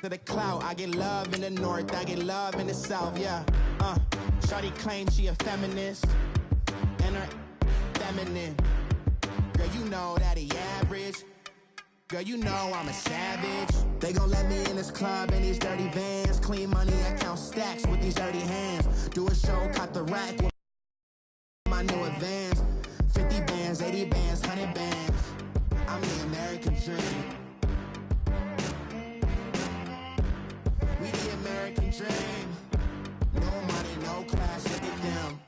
To the clout, I get love in the north, I get love in the south, yeah. Shawty claims she a feminist, and her feminine. Girl, you know that he average. Girl, you know I'm a savage. They gon' let me in this club in these dirty vans. Clean money, I count stacks with these dirty hands. Do a show, caught the rack with my new advance. 50 bands, 80 bands, 100 bands. I'm the American dream. We the American dream. No money, no class, look at them.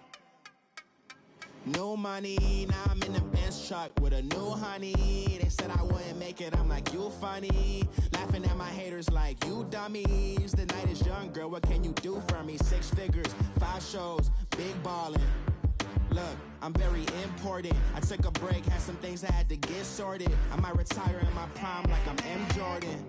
No money, now I'm in the Benz truck with a new honey. They said I wouldn't make it, I'm like, you funny. Laughing at my haters like, you dummies. The night is young, girl, what can you do for me? 6 figures, 5 shows, big ballin'. Look, I'm very important. I took a break, had some things I had to get sorted. I might retire in my prime like I'm M. Jordan.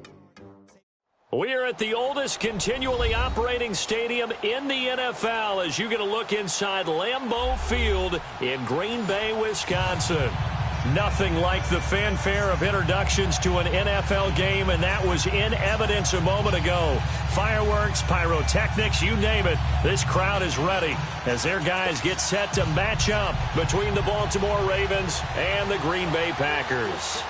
We're at the oldest continually operating stadium in the NFL as you get a look inside Lambeau Field in Green Bay, Wisconsin. Nothing like the fanfare of introductions to an NFL game, and that was in evidence a moment ago. Fireworks, pyrotechnics, you name it. This crowd is ready as their guys get set to match up between the Baltimore Ravens and the Green Bay Packers.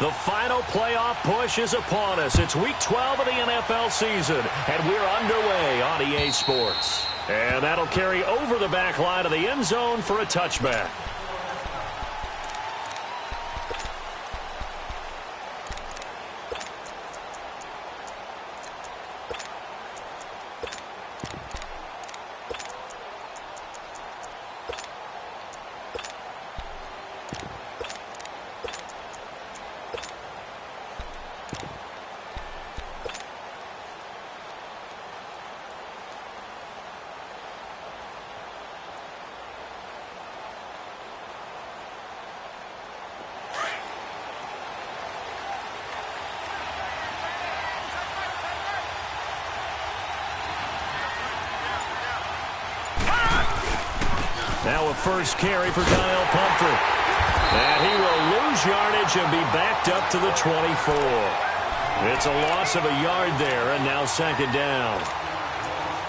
The final playoff push is upon us. It's Week 12 of the NFL season, and we're underway on EA Sports. And that'll carry over the back line of the end zone for a touchback. Now a first carry for Donnell Pumphrey. And he will lose yardage and be backed up to the 24. It's a loss of a yard there, and now second down.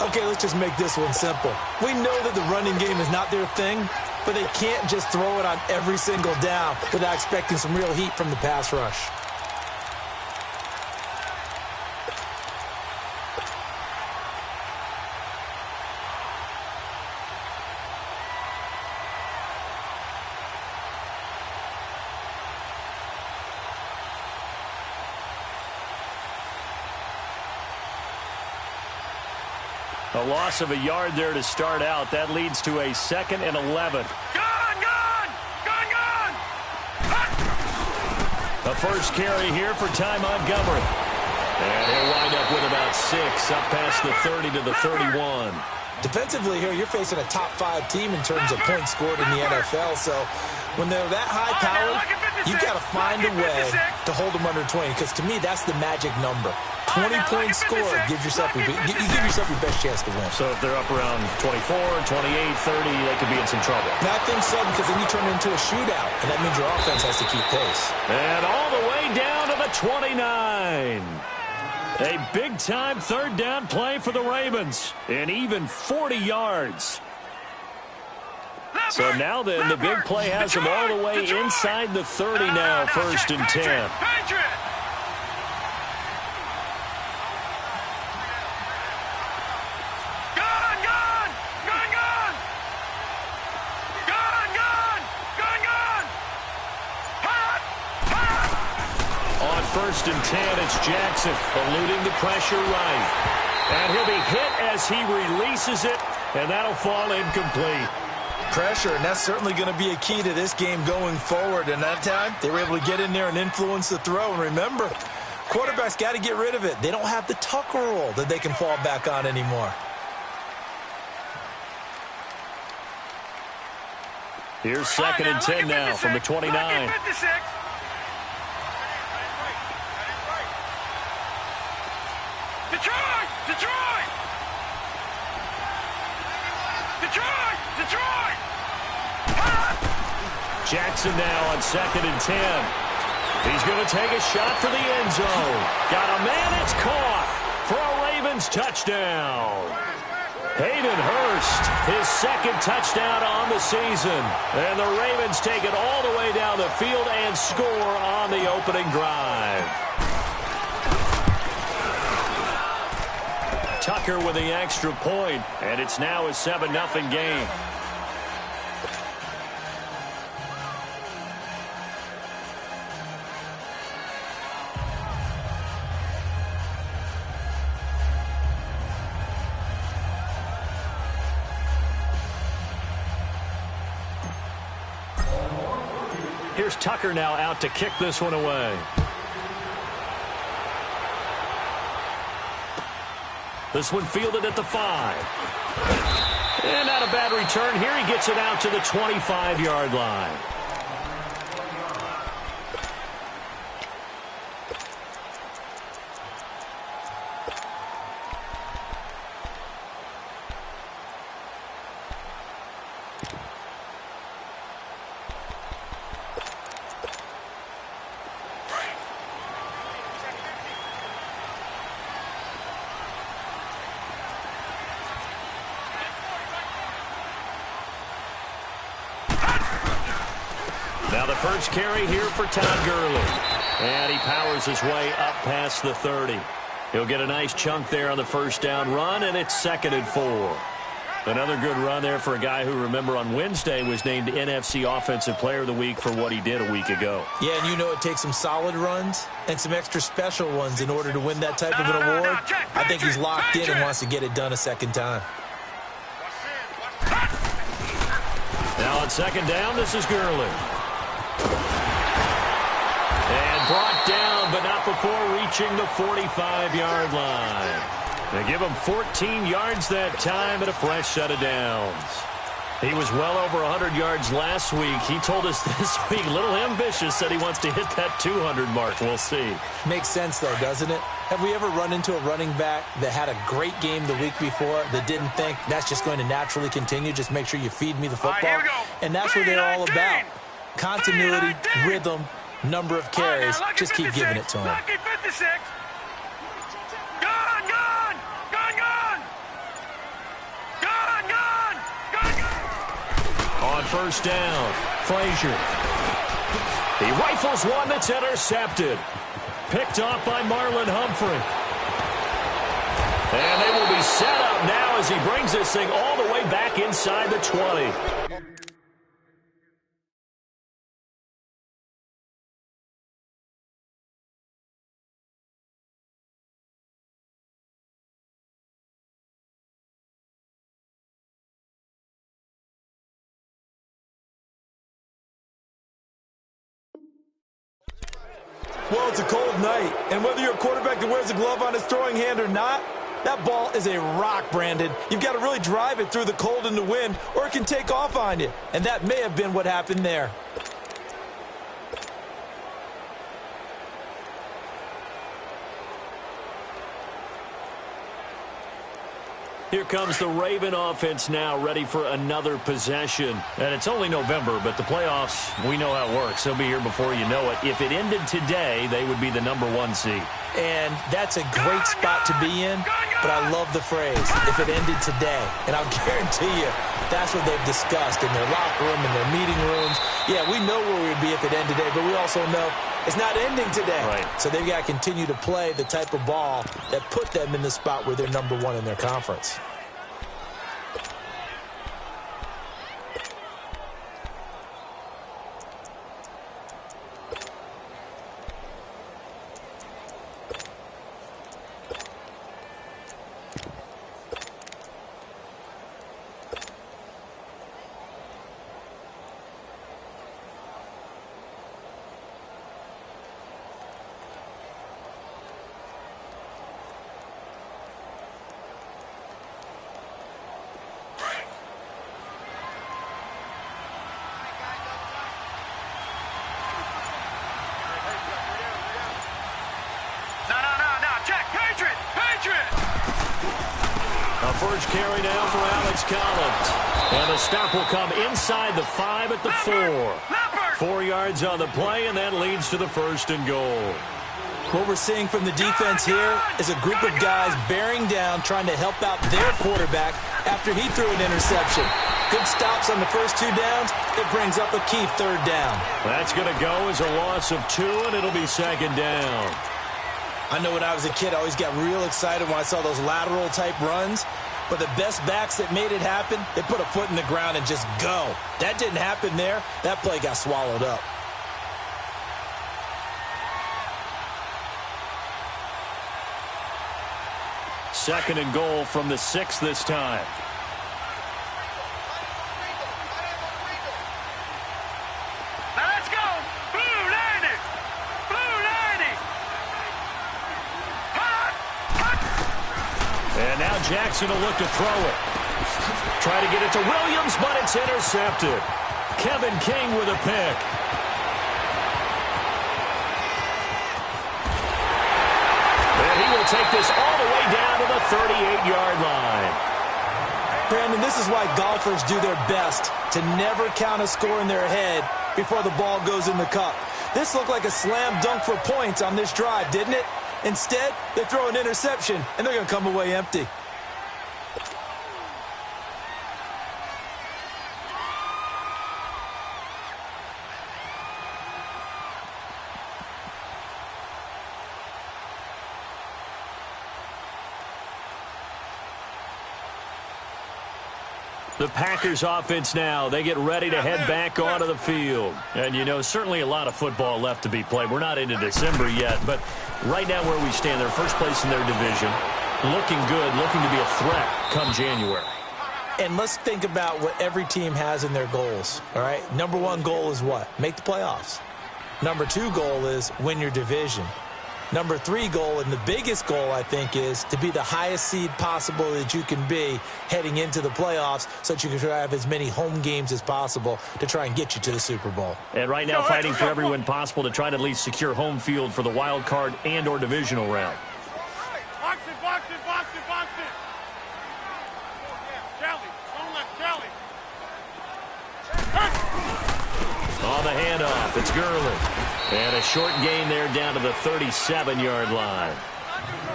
Okay, let's just make this one simple. We know that the running game is not their thing, but they can't just throw it on every single down without expecting some real heat from the pass rush. A loss of a yard there to start out. That leads to a 2nd and 11. The first carry here for Ty Montgomery. And he'll wind up with about 6 up past the 30 to the 31. Defensively here, you're facing a top 5 team in terms of points scored in the NFL. So when they're that high powered, you've got to find a way to hold them under 20. Because to me, that's the magic number. 20 points scored, give yourself your best chance to win. So if they're up around 24, 28, 30, they could be in some trouble. And I think so, because then you turn it into a shootout, and that means your offense has to keep pace. And all the way down to the 29. A big-time third down play for the Ravens, and even 40 yards. So now then, the big play has them all the way inside the 30 now, 1st and 10. First and 10, it's Jackson eluding the pressure right. And he'll be hit as he releases it, and that'll fall incomplete. Pressure, and that's certainly going to be a key to this game going forward. And that time, they were able to get in there and influence the throw. And remember, quarterbacks got to get rid of it. They don't have the Tucker rule that they can fall back on anymore. Here's 2nd and 10 now from the 29. Jackson now on 2nd and 10. He's going to take a shot for the end zone. Got a man, it's caught for a Ravens touchdown. Hayden Hurst, his 2nd touchdown on the season. And the Ravens take it all the way down the field and score on the opening drive. Tucker with the extra point, and it's now a 7-0 game. Here's Tucker now out to kick this one away. This one fielded at the 5. And not a bad return here. He gets it out to the 25-yard line. Now the first carry here for Todd Gurley. And he powers his way up past the 30. He'll get a nice chunk there on the first down run, and it's 2nd and 4. Another good run there for a guy who, remember, on Wednesday was named NFC Offensive Player of the Week for what he did a week ago. Yeah, and you know it takes some solid runs and some extra special ones in order to win that type of an award. I think he's locked in and wants to get it done a second time. Now on 2nd down, this is Gurley. And brought down, but not before reaching the 45-yard line. They give him 14 yards that time and a fresh set of downs. He was well over 100 yards last week. He told us this week, a little ambitious, said he wants to hit that 200 mark. We'll see. Makes sense, though, doesn't it? Have we ever run into a running back that had a great game the week before that didn't think that's just going to naturally continue? Just make sure you feed me the football. And that's what they're all about. Continuity, rhythm, number of carries. Just keep giving it to him. On first down, Frazier. He rifles one that's intercepted. Picked off by Marlon Humphrey. And they will be set up now as he brings this thing all the way back inside the 20. Well, it's a cold night, and whether you're a quarterback that wears a glove on his throwing hand or not, that ball is a rock, Brandon. You've got to really drive it through the cold and the wind, or it can take off on you, and that may have been what happened there. Here comes the Raven offense now, ready for another possession. And it's only November, but the playoffs, we know how it works. They'll be here before you know it. If it ended today, they would be the #1 seed. And that's a great spot to be in, but I love the phrase, if it ended today. And I'll guarantee you, that's what they've discussed in their locker room, in their meeting rooms. Yeah, we know where we would be if it ended today, but we also know it's not ending today. Right. So they've got to continue to play the type of ball that put them in the spot where they're #1 in their conference. First carry now for Alex Collins. And the stop will come inside the 5 at the 4. 4 yards on the play, and that leads to the 1st and goal. What we're seeing from the defense here is a group of guys bearing down, trying to help out their quarterback after he threw an interception. Good stops on the first 2 downs. It brings up a key 3rd down. That's going to go as a loss of 2, and it'll be 2nd down. I know when I was a kid, I always got real excited when I saw those lateral-type runs. But the best backs that made it happen, they put a foot in the ground and just go. That didn't happen there. That play got swallowed up. Second and goal from the 6 this time. Now let's go. Blue 90. Blue 90. And now Jackson will look to throw it. Try to get it to Williams, but it's intercepted. Kevin King with a pick. And he will take this all the way down to the 38-yard line. Brandon, this is why golfers do their best to never count a score in their head before the ball goes in the cup. This looked like a slam dunk for points on this drive, didn't it? Instead, they throw an interception, and they're going to come away empty. The Packers offense now, they get ready to head back onto the field. And, you know, certainly a lot of football left to be played. We're not into December yet, but right now where we stand, they're first place in their division. Looking good, looking to be a threat come January. And let's think about what every team has in their goals, all right? Number 1 goal is what? Make the playoffs. Number 2 goal is win your division. Number 3 goal, and the biggest goal, I think, is to be the highest seed possible that you can be heading into the playoffs so that you can try to have as many home games as possible to try and get you to the Super Bowl. And right now fighting for every win possible to try to at least secure home field for the wild card and or divisional round. Box it, box it, box it, box it. Kelly, don't let Kelly. On the handoff, it's Gurley. And a short gain there down to the 37-yard line.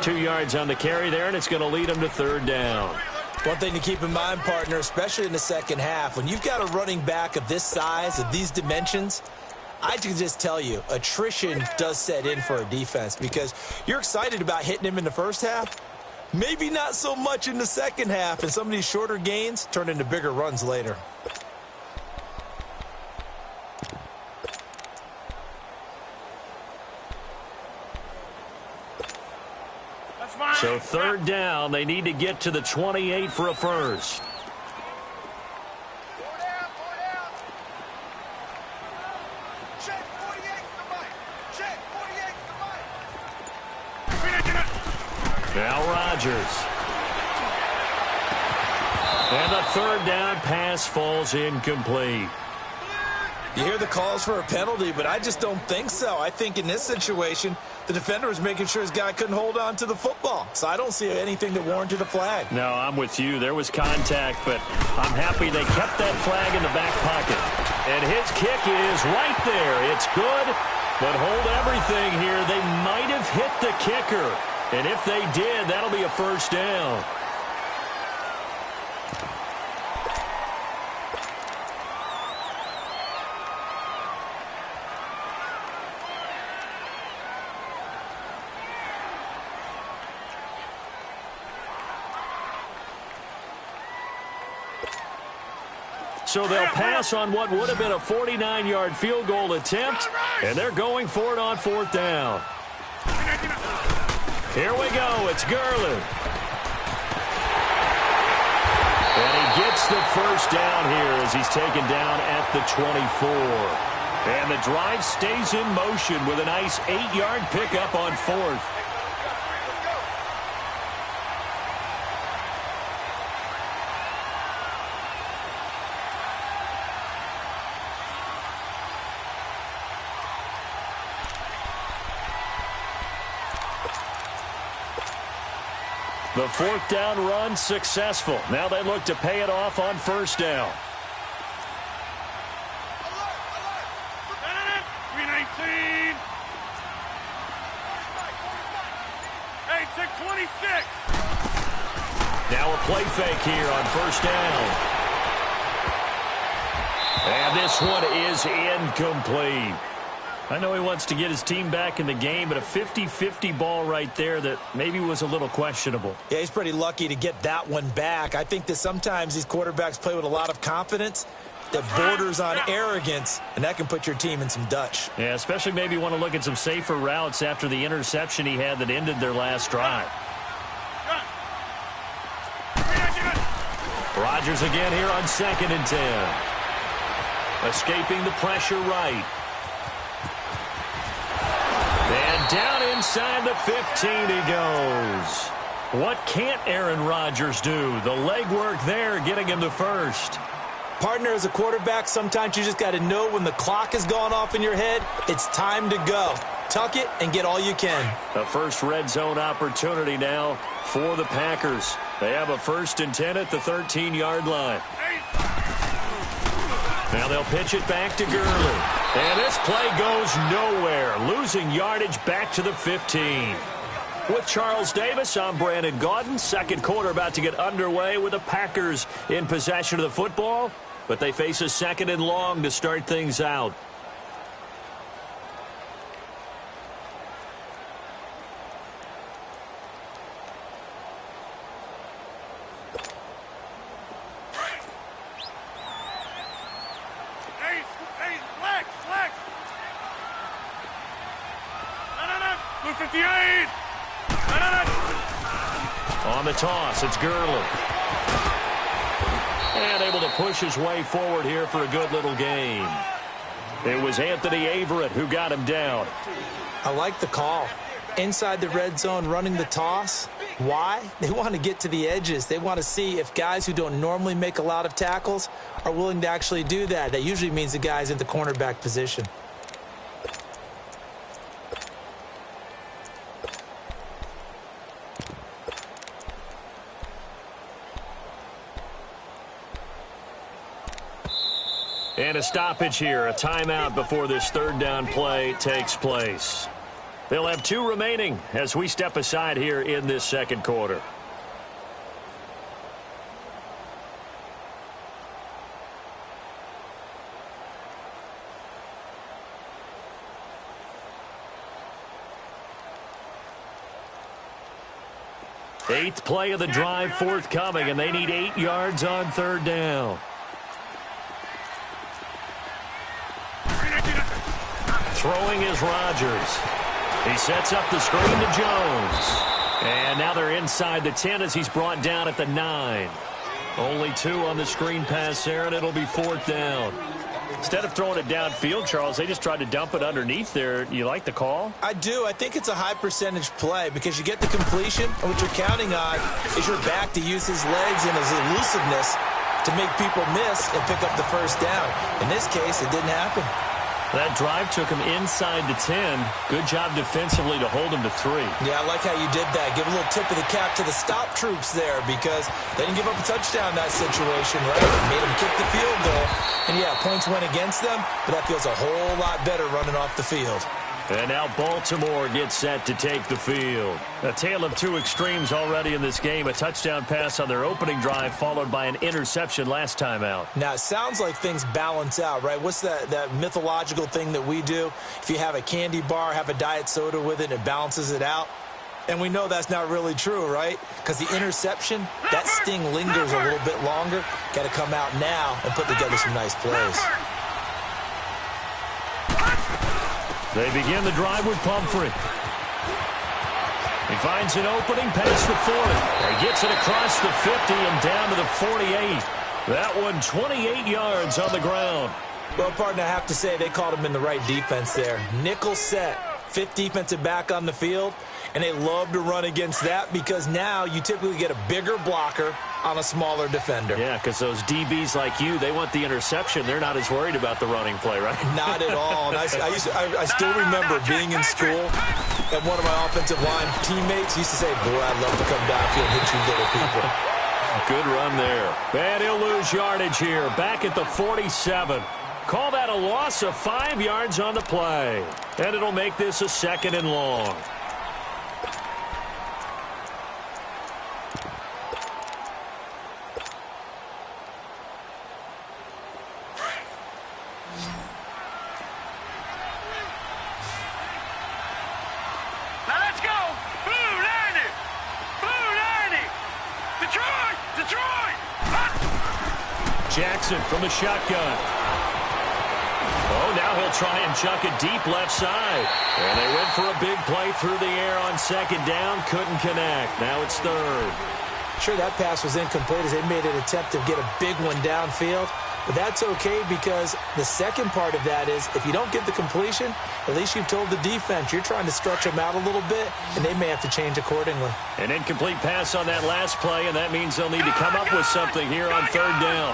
2 yards on the carry there, and it's going to lead them to 3rd down. One thing to keep in mind, partner, especially in the second half, when you've got a running back of this size, of these dimensions, I can just tell you, attrition does set in for a defense because you're excited about hitting him in the first half. Maybe not so much in the second half, and some of these shorter gains turn into bigger runs later. So 3rd down, they need to get to the 28 for a first. Check 48 to the right. Check 48 to the right. Now Rodgers. And the 3rd down pass falls incomplete. You hear the calls for a penalty, but I just don't think so. I think in this situation, the defender was making sure his guy couldn't hold on to the football. So I don't see anything that warranted a flag. No, I'm with you. There was contact, but I'm happy they kept that flag in the back pocket. And his kick is right there. It's good, but hold everything here. They might have hit the kicker. And if they did, that'll be a 1st down. So they'll pass on what would have been a 49-yard field goal attempt, and they're going for it on 4th down. Here we go. It's Gurley. And he gets the 1st down here as he's taken down at the 24. And the drive stays in motion with a nice 8-yard pickup on 4th. The 4th down run successful. Now they look to pay it off on 1st down. Now a play fake here on first down. And this one is incomplete. I know he wants to get his team back in the game, but a 50-50 ball right there that maybe was a little questionable. Yeah, he's pretty lucky to get that one back. I think that sometimes these quarterbacks play with a lot of confidence that borders on arrogance, and that can put your team in some Dutch. Yeah, especially maybe want to look at some safer routes after the interception he had that ended their last drive. Rodgers again here on 2nd and 10. Escaping the pressure right. And down inside the 15 he goes. What can't Aaron Rodgers do? The legwork there getting him the first. Partner, as a quarterback, sometimes you just got to know when the clock has gone off in your head, it's time to go. Tuck it and get all you can. The first red zone opportunity now for the Packers. They have a 1st and 10 at the 13-yard line. Now they'll pitch it back to Gurley. And this play goes nowhere. Losing yardage back to the 15. With Charles Davis, I'm Brandon Gaudin. Second quarter about to get underway with the Packers in possession of the football. But they face a 2nd and long to start things out. On the toss, it's Gurley. And able to push his way forward here for a good little gain. It was Anthony Averett who got him down. I like the call. Inside the red zone, running the toss. Why? They want to get to the edges. They want to see if guys who don't normally make a lot of tackles are willing to actually do that. That usually means the guy's in the cornerback position. And a stoppage here, a timeout before this 3rd down play takes place. They'll have 2 remaining as we step aside here in this 2nd quarter. Eighth play of the drive forthcoming, and they need 8 yards on 3rd down. Throwing is Rodgers. He sets up the screen to Jones. And now they're inside the 10 as he's brought down at the 9. Only 2 on the screen pass there, and it'll be 4th down. Instead of throwing it downfield, Charles, they just tried to dump it underneath there. You like the call? I do. I think it's a high percentage play because you get the completion, and what you're counting on is your back to use his legs and his elusiveness to make people miss and pick up the 1st down. In this case, it didn't happen. That drive took him inside the 10. Good job defensively to hold him to 3. Yeah, I like how you did that. Give a little tip of the cap to the stop troops there because they didn't give up a touchdown in that situation, right? It made them kick the field goal. And, yeah, points went against them, but that feels a whole lot better running off the field. And now Baltimore gets set to take the field. A tale of 2 extremes already in this game. A touchdown pass on their opening drive followed by an interception last time out. Now, it sounds like things balance out, right? What's that mythological thing that we do? If you have a candy bar, have a diet soda with it, it balances it out. And we know that's not really true, right? Because the interception, that sting lingers a little bit longer. Got to come out now and put together some nice plays. They begin the drive with Pumphrey. He finds an opening past the 40. He gets it across the 50 and down to the 48. That one 28 yards on the ground. Well, partner, I have to say they called him in the right defense there. Nickel set, 5th defensive back on the field, and they love to run against that because now you typically get a bigger blocker on a smaller defender. Yeah, because those DBs like you, they want the interception. They're not as worried about the running play, right? Not at all. And I still remember being in school, and one of my offensive line teammates used to say, boy, I'd love to come downfield and hit you little people. Good run there. And he'll lose yardage here. Back at the 47. Call that a loss of 5 yards on the play. And it'll make this a 2nd and long. Now let's go. Blue 90. Blue 90. Detroit. Detroit. Jackson from the shotgun. Oh, now he'll try and chuck it deep left side. And they went for a big play through the air on second down. Couldn't connect. Now it's third. Sure, that pass was incomplete as they made an attempt to get a big one downfield. But that's okay because the second part of that is if you don't get the completion, at least you've told the defense you're trying to stretch them out a little bit, and they may have to change accordingly. An incomplete pass on that last play, and that means they'll need to come up with something here on third down.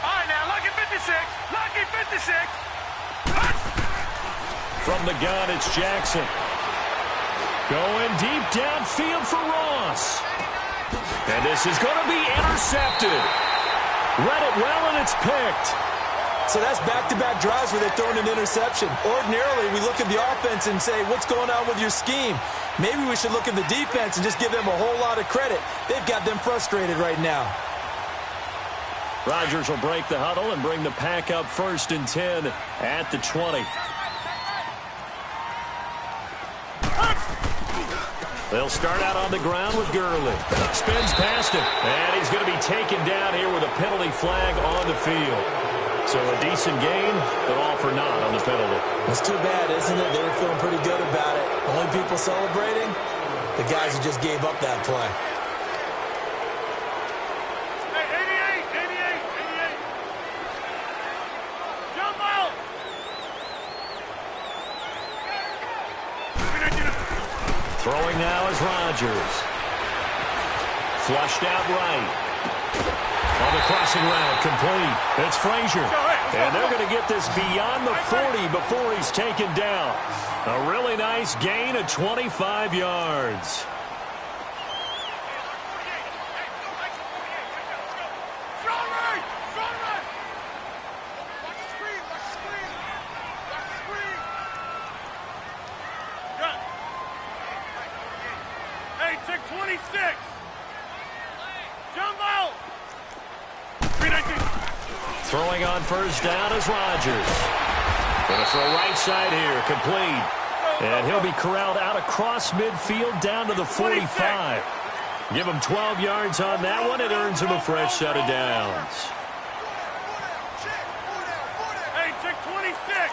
All right, now, lucky 56. Lucky 56. From the gun, it's Jackson. Going deep downfield for Ross. And this is going to be intercepted. Read it well, and it's picked. So that's back-to-back drives where they're throwing an interception. Ordinarily, we look at the offense and say, what's going on with your scheme? Maybe we should look at the defense and just give them a whole lot of credit. They've got them frustrated right now. Rodgers will break the huddle and bring the pack up 1st and 10 at the 20. They'll start out on the ground with Gurley. Spins past him, and he's going to be taken down here with a penalty flag on the field. So a decent gain, but all for naught on the penalty. It's too bad, isn't it? They were feeling pretty good about it. Only people celebrating, the guys who just gave up that play. Hey, 88. Jump out. Throwing now is Rodgers. Flushed out right. On the crossing route, complete. It's Frazier. And they're going to get this beyond the 40 before he's taken down. A really nice gain of 25 yards. Hey, check 26. Jump out. Throwing on first down is Rodgers. Going to throw right side here, complete. And he'll be corralled out across midfield down to the 45. Give him 12 yards on that one. It earns him a fresh set of downs. Hey, check 26.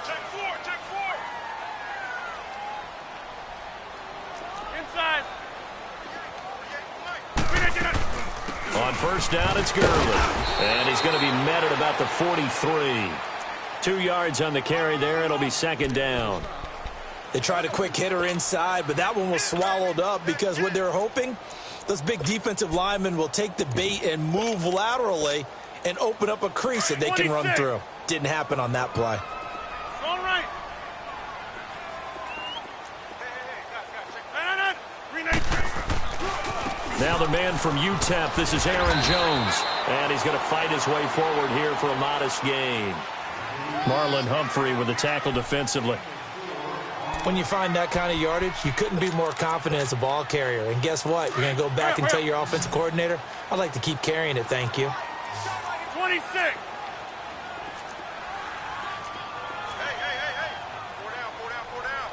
Check 4. Inside. On first down, it's Gurley. And he's going to be met at about the 43. 2 yards on the carry there. It'll be second down. They tried a quick hitter inside, but that one was swallowed up because what they're hoping, those big defensive linemen will take the bait and move laterally and open up a crease that they can run through. Didn't happen on that play. All right. Now the man from UTEP, this is Aaron Jones. And he's going to fight his way forward here for a modest gain. Marlon Humphrey with the tackle defensively. When you find that kind of yardage, you couldn't be more confident as a ball carrier. And guess what? You're going to go back and tell your offensive coordinator, I'd like to keep carrying it, thank you. 26. Hey. 4 down.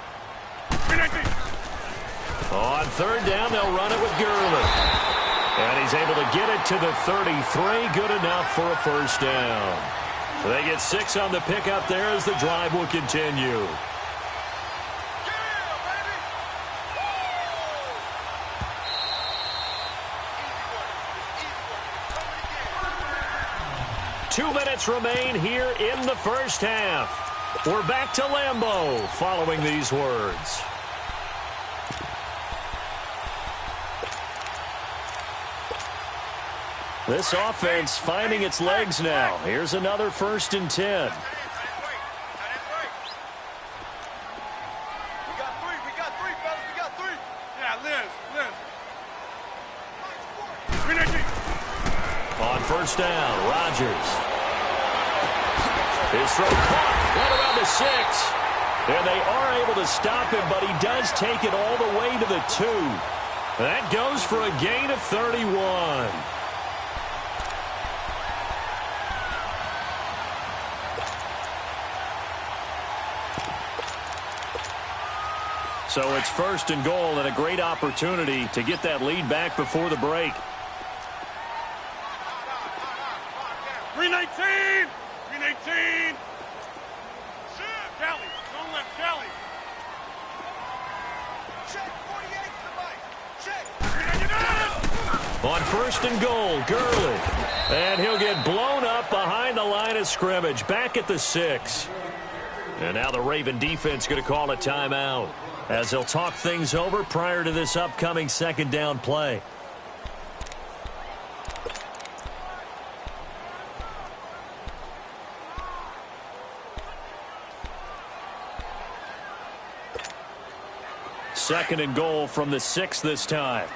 On third down, they'll run it with Gurley. And he's able to get it to the 33. Good enough for a first down. They get 6 on the pickup there as the drive will continue. Two minutes remain here in the first half. We're back to Lambeau following these words. This offense finding its legs now. Here's another 1st and 10. We got three, fellas. We got three. Yeah, Liz. On first down, Rodgers. His throw caught right around the 6. And they are able to stop him, but he does take it all the way to the 2. That goes for a gain of 31. So it's 1st and goal and a great opportunity to get that lead back before the break. 319! 319! Kelly, don't let Kelly. Check, 48 to the right. Check. On 1st and goal, Gurley. And he'll get blown up behind the line of scrimmage, back at the 6. And now the Raven defense going to call a timeout, as they'll talk things over prior to this upcoming 2nd down play. Second and goal from the 6 this time.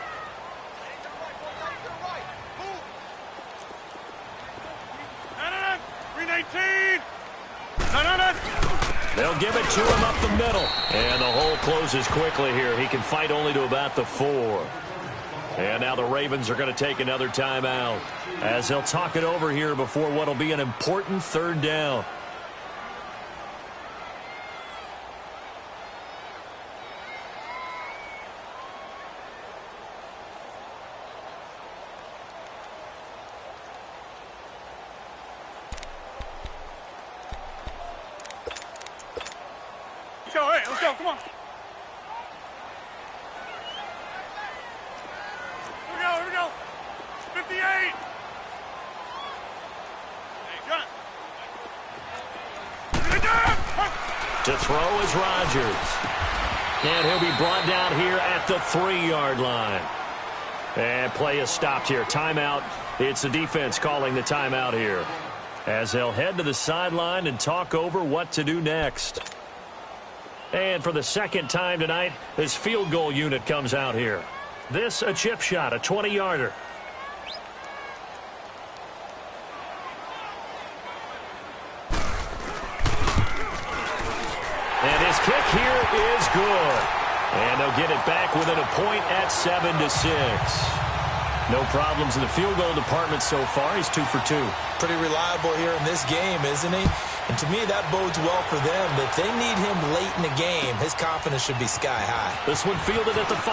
They'll give it to him up the middle. And the hole closes quickly here. He can fight only to about the 4. And now the Ravens are going to take another timeout, as they'll talk it over here before what will be an important 3rd down. Let's go, come on. Here we go. 58. To throw is Rodgers. And he'll be brought down here at the 3-yard line. And play is stopped here. Timeout. It's the defense calling the timeout here, as they'll head to the sideline and talk over what to do next. And for the 2nd time tonight, this field goal unit comes out here. This a chip shot, a 20-yarder. And his kick here is good. And they'll get it back within a point at 7-6. No problems in the field goal department so far. He's 2 for 2. Pretty reliable here in this game, isn't he? And to me, that bodes well for them. If they need him late in the game, his confidence should be sky high. This one fielded at the 5.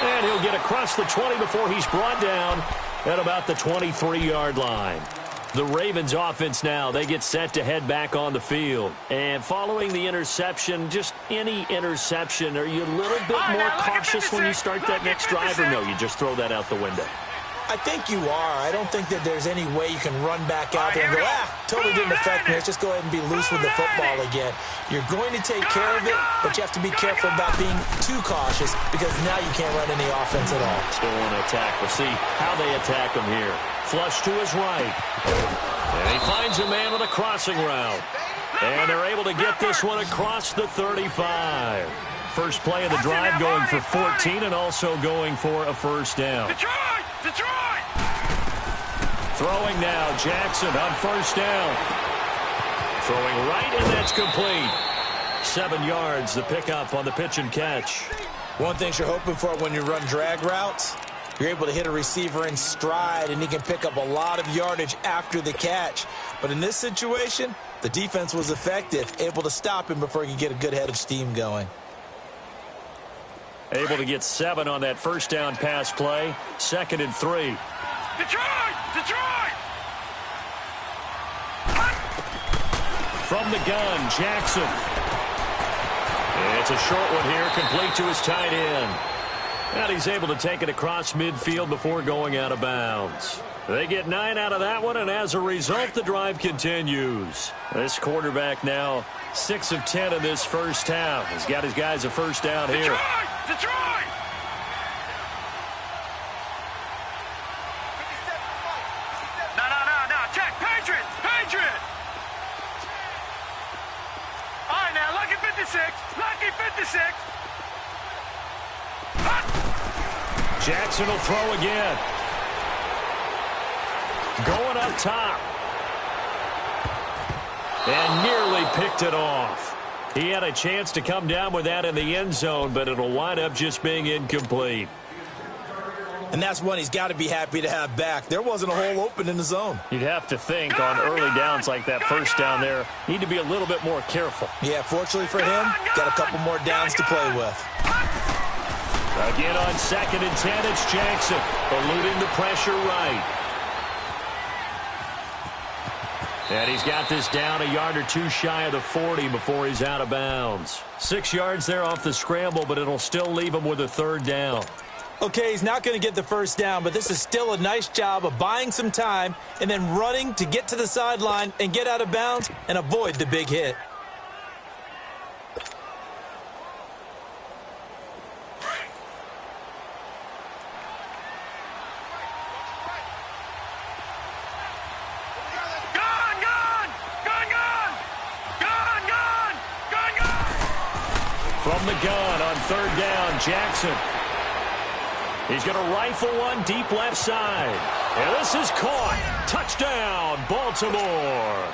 And he'll get across the 20 before he's brought down at about the 23-yard line. The Ravens offense now, they get set to head back on the field. And following the interception, just any interception, are you a little bit more cautious when you start that next drive, or no, you just throw that out the window? I think you are. I don't think that there's any way you can run back out there and go, totally didn't affect me. Let's just go ahead and be loose with the football again. You're going to take care of it, but you have to be careful about being too cautious, because now you can't run any offense at all. Still want to attack. We'll see how they attack him here. Flush to his right. And he finds a man with a crossing route. And they're able to get this one across the 35. First play of the drive, going for 14 and also going for a 1st down. Detroit! Throwing now, Jackson on 1st down. Throwing right, and that's complete. 7 yards, the pickup on the pitch and catch. One thing you're hoping for when you run drag routes, you're able to hit a receiver in stride, and he can pick up a lot of yardage after the catch. But in this situation, the defense was effective, able to stop him before he could get a good head of steam going. Able to get 7 on that 1st down pass play. 2nd and 3. Detroit! From the gun, Jackson. It's a short one here, complete to his tight end. And he's able to take it across midfield before going out of bounds. They get 9 out of that one, and as a result, the drive continues. This quarterback now 6 of 10 in this 1st half. He's got his guys a 1st down here. Detroit! No. Check. Patriot! All right, now, lucky 56. Jackson will throw again. Going up top. And nearly picked it off. He had a chance to come down with that in the end zone, but it'll wind up just being incomplete. And that's one he's got to be happy to have back. There wasn't a hole open in the zone. You'd have to think on early downs like that first down there, need to be a little bit more careful. Yeah, fortunately for him, got a couple more downs to play with. Again on 2nd and 10, it's Jackson. Eluding the pressure right. And he's got this down a yard or two shy of the 40 before he's out of bounds. 6 yards there off the scramble, but it'll still leave him with a 3rd down. Okay, he's not going to get the first down, but this is still a nice job of buying some time and then running to get to the sideline and get out of bounds and avoid the big hit. From the gun on 3rd down, Jackson. He's going to rifle one deep left side. And this is caught. Touchdown, Baltimore.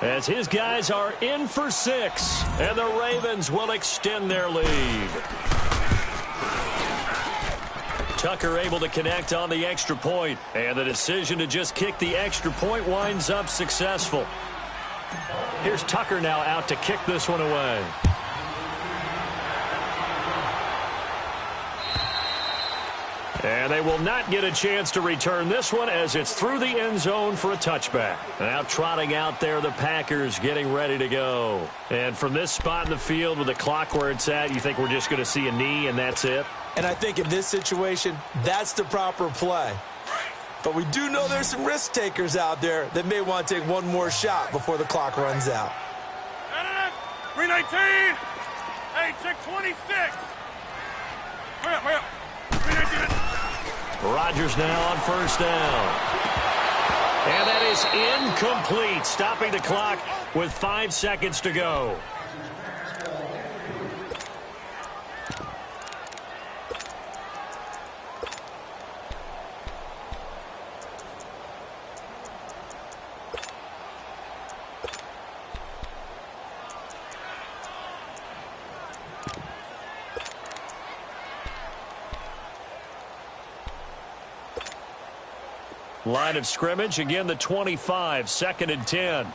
As his guys are in for 6. And the Ravens will extend their lead. Tucker able to connect on the extra point. And the decision to just kick the extra point winds up successful. Here's Tucker now out to kick this one away. And they will not get a chance to return this one as it's through the end zone for a touchback. Now trotting out there, the Packers getting ready to go. And from this spot in the field with the clock where it's at, you think we're just going to see a knee and that's it? And I think in this situation, that's the proper play. But we do know there's some risk takers out there that may want to take one more shot before the clock runs out. 319. Hey, check 26. Hurry up. 319. Rodgers now on 1st down. And that is incomplete, stopping the clock with 5 seconds to go. Line of scrimmage, again the 25, 2nd and 10.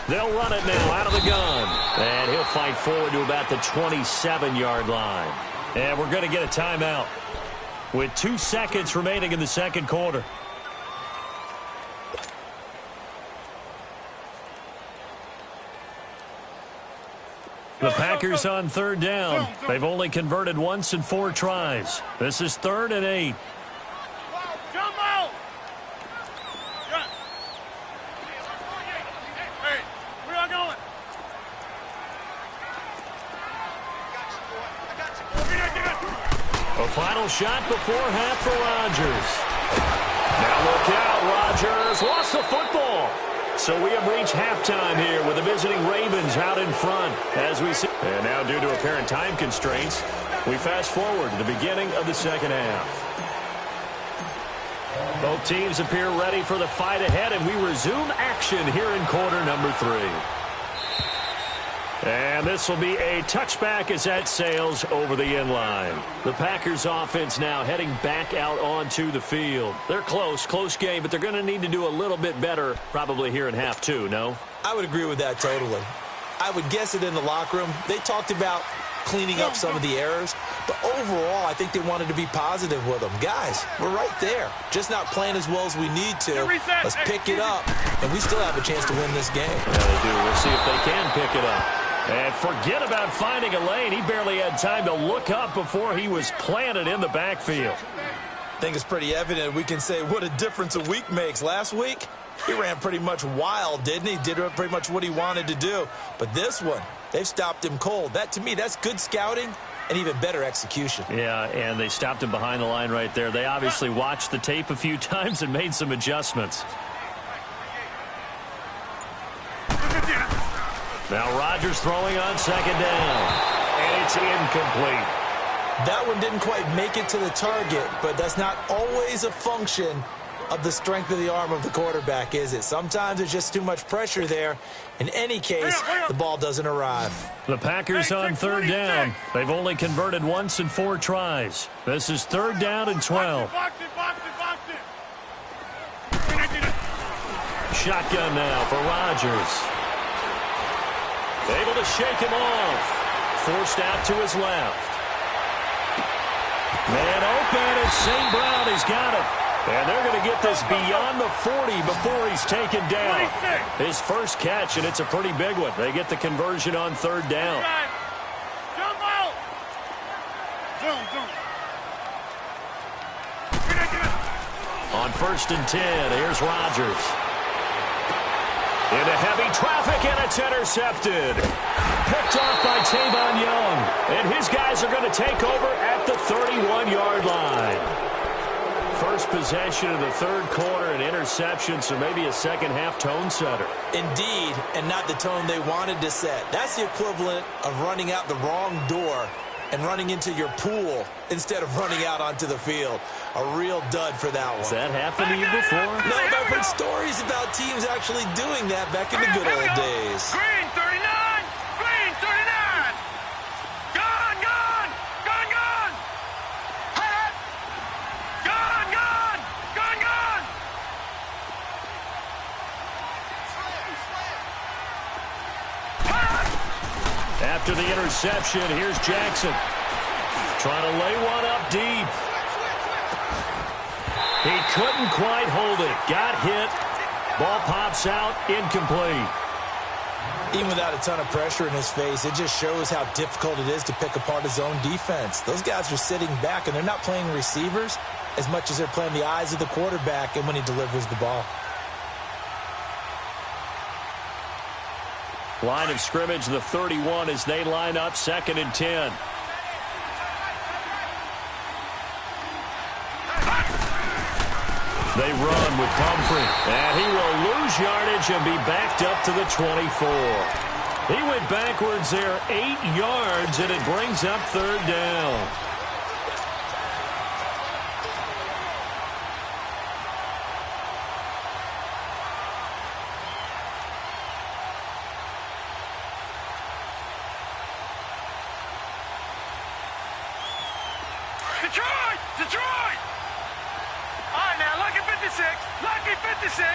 They'll run it now out of the gun. And he'll fight forward to about the 27-yard line. And we're going to get a timeout with 2 seconds remaining in the 2nd quarter. The Packers on 3rd down. They've only converted once in 4 tries. This is 3rd and 8. Jump out! Hey, where y'all going? A final shot before half for Rodgers. Now look out, Rodgers lost the football. So we have reached halftime here with the visiting Ravens out in front as we see. And now due to apparent time constraints, we fast forward to the beginning of the 2nd half. Both teams appear ready for the fight ahead, and we resume action here in quarter number 3. And this will be a touchback as that sails over the end line. The Packers offense now heading back out onto the field. They're close game, but they're going to need to do a little bit better probably here in half 2, no? I would agree with that totally. I would guess it in the locker room. They talked about cleaning up some of the errors, but overall I think they wanted to be positive with them. Guys, we're right there. Just not playing as well as we need to. Let's pick it up, and we still have a chance to win this game. Yeah, they do. We'll see if they can pick it up. And forget about finding a lane. He barely had time to look up before he was planted in the backfield. I think it's pretty evident we can say what a difference a week makes. Last week, he ran pretty much wild, didn't he? Did pretty much what he wanted to do. But this one, they've stopped him cold. That, to me, that's good scouting and even better execution. Yeah, and they stopped him behind the line right there. They obviously watched the tape a few times and made some adjustments. Now Rodgers throwing on 2nd down. And it's incomplete. That one didn't quite make it to the target, but that's not always a function of the strength of the arm of the quarterback, is it? Sometimes there's just too much pressure there. In any case, the ball doesn't arrive. The Packers on third down. They've only converted once in 4 tries. This is third down and 12. Box it. Shotgun now for Rodgers. Able to shake him off. Forced out to his left. Man open, and St. Brown has got it. And they're going to get this beyond the 40 before he's taken down. His first catch, and it's a pretty big one. They get the conversion on third down. Jump out. Zoom. On first and 10, here's Rodgers. Into heavy traffic, and it's intercepted. Picked off by Tavon Young. And his guys are going to take over at the 31-yard line. First possession of the third quarter, an interception, so maybe a second-half tone setter. Indeed, and not the tone they wanted to set. That's the equivalent of running out the wrong door and running into your pool instead of running out onto the field. A real dud for that one. Has that happened to you before? No, but I've heard stories about teams actually doing that back in the good old days. Green 39. Green 39. Gone. Hot. Gone. After the interception, here's Jackson. Trying to lay one up deep. He couldn't quite hold it. Got hit. Ball pops out. Incomplete. Even without a ton of pressure in his face, it just shows how difficult it is to pick apart his own defense. Those guys are sitting back, and they're not playing receivers as much as they're playing the eyes of the quarterback and when he delivers the ball. Line of scrimmage, the 31, as they line up second and 10. They run with Pumphrey, and he will lose yardage and be backed up to the 24. He went backwards there 8 yards, and it brings up third down. Detroit! All right, now, lucky 56. Lucky 56.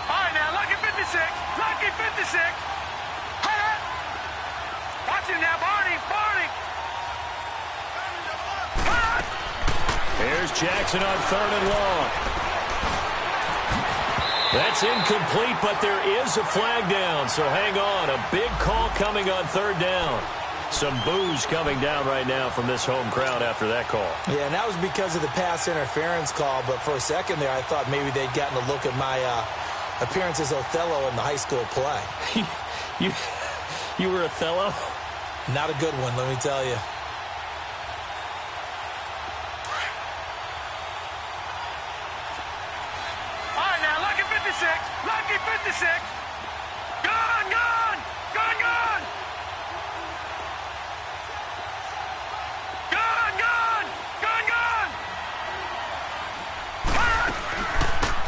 All right, now, lucky 56. Lucky 56. Hot. Watch him now, Barney. Hot. Here's Jackson on third and long. That's incomplete, but there is a flag down, so hang on. A big call coming on third down. Some boos coming down right now from this home crowd after that call. Yeah, and that was because of the pass interference call, but for a second there I thought maybe they'd gotten a look at my appearance as Othello in the high school play. You were Othello? Not a good one, let me tell you. All right, now, lucky 56. Lucky 56. Gone.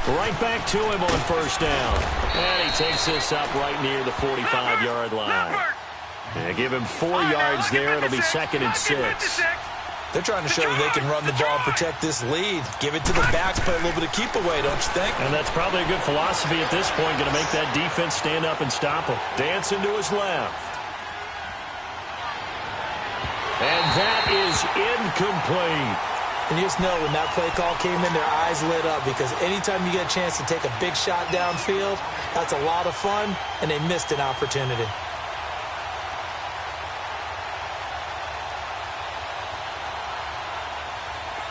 Right back to him on first down. And he takes this up right near the 45-yard line. Yeah, give him 4 yards there. It'll be second and 6. They're trying to show you they can run the ball and protect this lead. Give it to the backs, play a little bit of keep away, don't you think? And that's probably a good philosophy at this point, going to make that defense stand up and stop him. Dancing to his left. And that is incomplete. And you just know when that play call came in, their eyes lit up because anytime you get a chance to take a big shot downfield, that's a lot of fun, and they missed an opportunity.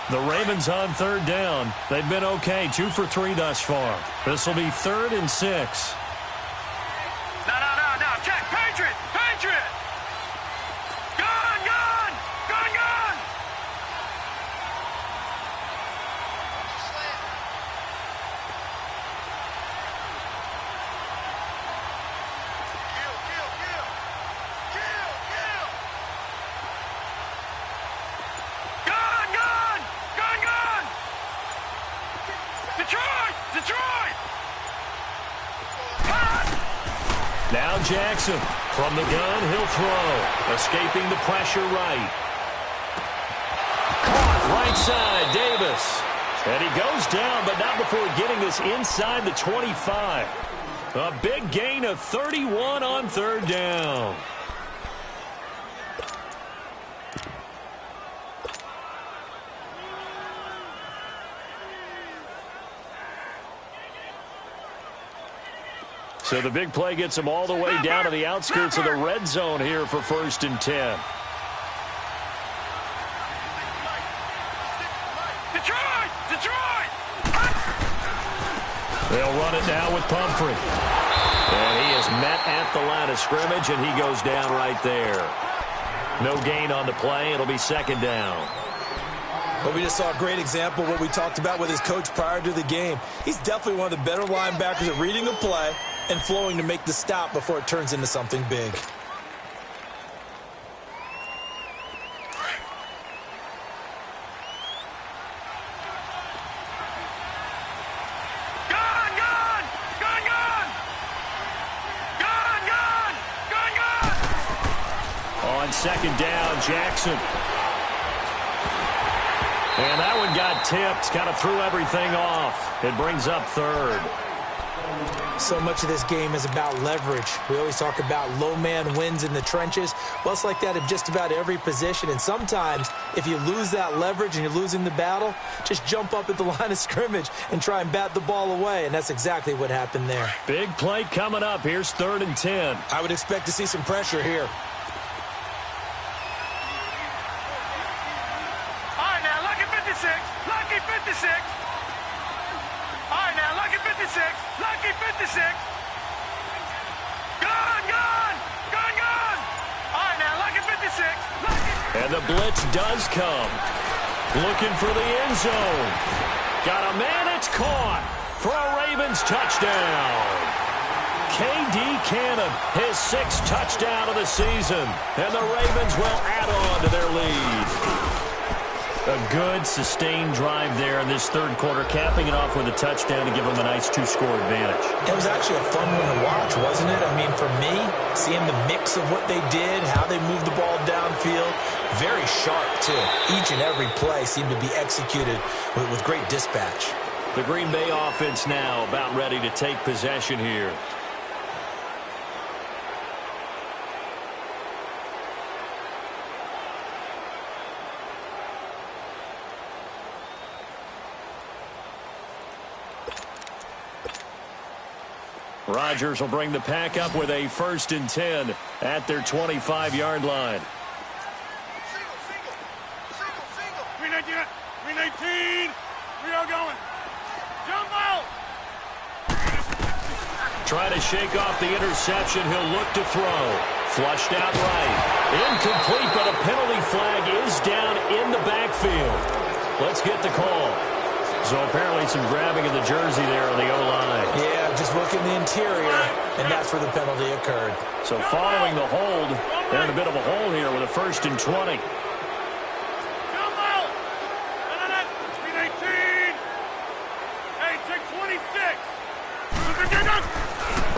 The Ravens on third down. They've been okay, 2 for 3 thus far. This will be third and 6. No. Check. Patriot. Gone. Gone. Jackson. From the gun, he'll throw. Escaping the pressure right. Caught right side, Davis. And he goes down, but not before getting this inside the 25. A big gain of 31 on third down. So the big play gets him all the way down to the outskirts of the red zone here for 1st and 10. Detroit! They'll run it now with Pumphrey. And he is met at the line of scrimmage, and he goes down right there. No gain on the play. It'll be 2nd down. But we just saw a great example of what we talked about with his coach prior to the game. He's definitely one of the better linebackers at reading a play and flowing to make the stop before it turns into something big. On 2nd down, Jackson. And that one got tipped, kind of threw everything off. It brings up 3rd. So much of this game is about leverage. We always talk about low man wins in the trenches. Well, it's like that in just about every position. And sometimes, if you lose that leverage and you're losing the battle, just jump up at the line of scrimmage and try and bat the ball away. And that's exactly what happened there. Big play coming up. Here's 3rd and 10. I would expect to see some pressure here. Lucky 56. All right, now, lucky 56. Lucky 56. Gun! All right, now, lucky 56. Lucky. And the blitz does come. Looking for the end zone. Got a man, it's caught for a Ravens touchdown. K.D. Cannon, his 6th touchdown of the season. And the Ravens will add on to their lead. A good, sustained drive there in this 3rd quarter, capping it off with a touchdown to give them a nice 2-score advantage. It was actually a fun one to watch, wasn't it? I mean, for me, seeing the mix of what they did, how they moved the ball downfield, very sharp, too. Each and every play seemed to be executed with great dispatch. The Green Bay offense now about ready to take possession here. Rodgers will bring the pack up with a 1st and 10 at their 25-yard line. Single. 319. We are going. Jump out. Trying to shake off the interception. He'll look to throw. Flushed out right. Incomplete, but a penalty flag is down in the backfield. Let's get the call. So apparently some grabbing of the jersey there on the O-line. Yeah, just look in the interior, and that's where the penalty occurred. So following the hold, they're in a bit of a hole here with a 1st and 20. Jump out. 319. Hey, take 26.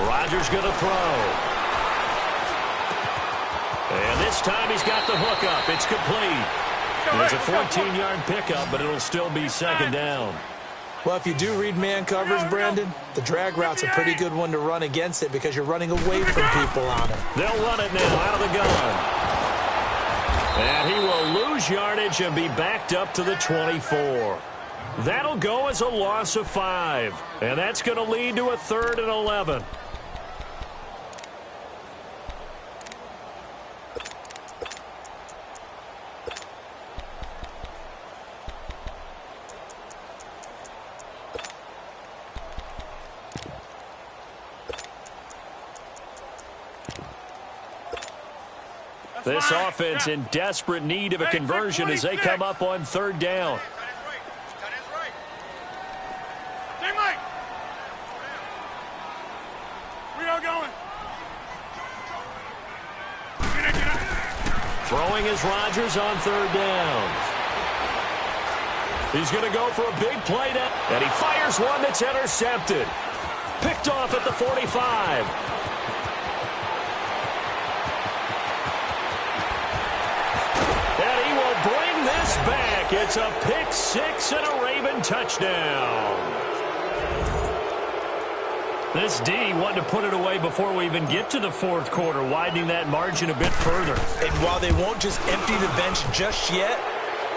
Rodgers going to throw. And this time he's got the hook up. It's complete. It's a 14-yard pickup, but it'll still be 2nd down. Well, if you do read man coverage, Brandon, the drag route's a pretty good one to run against it because you're running away from people on it. They'll run it now out of the gun. And he will lose yardage and be backed up to the 24. That'll go as a loss of 5. And that's going to lead to a 3rd and 11. This offense in desperate need of a conversion as they come up on 3rd down. Hey, Mike. We are going. Throwing is Rodgers on 3rd down. He's going to go for a big play down, and he fires one that's intercepted. Picked off at the 45. It's a pick six and a Raven touchdown. This D wanted to put it away before we even get to the fourth quarter, widening that margin a bit further. And while they won't just empty the bench just yet,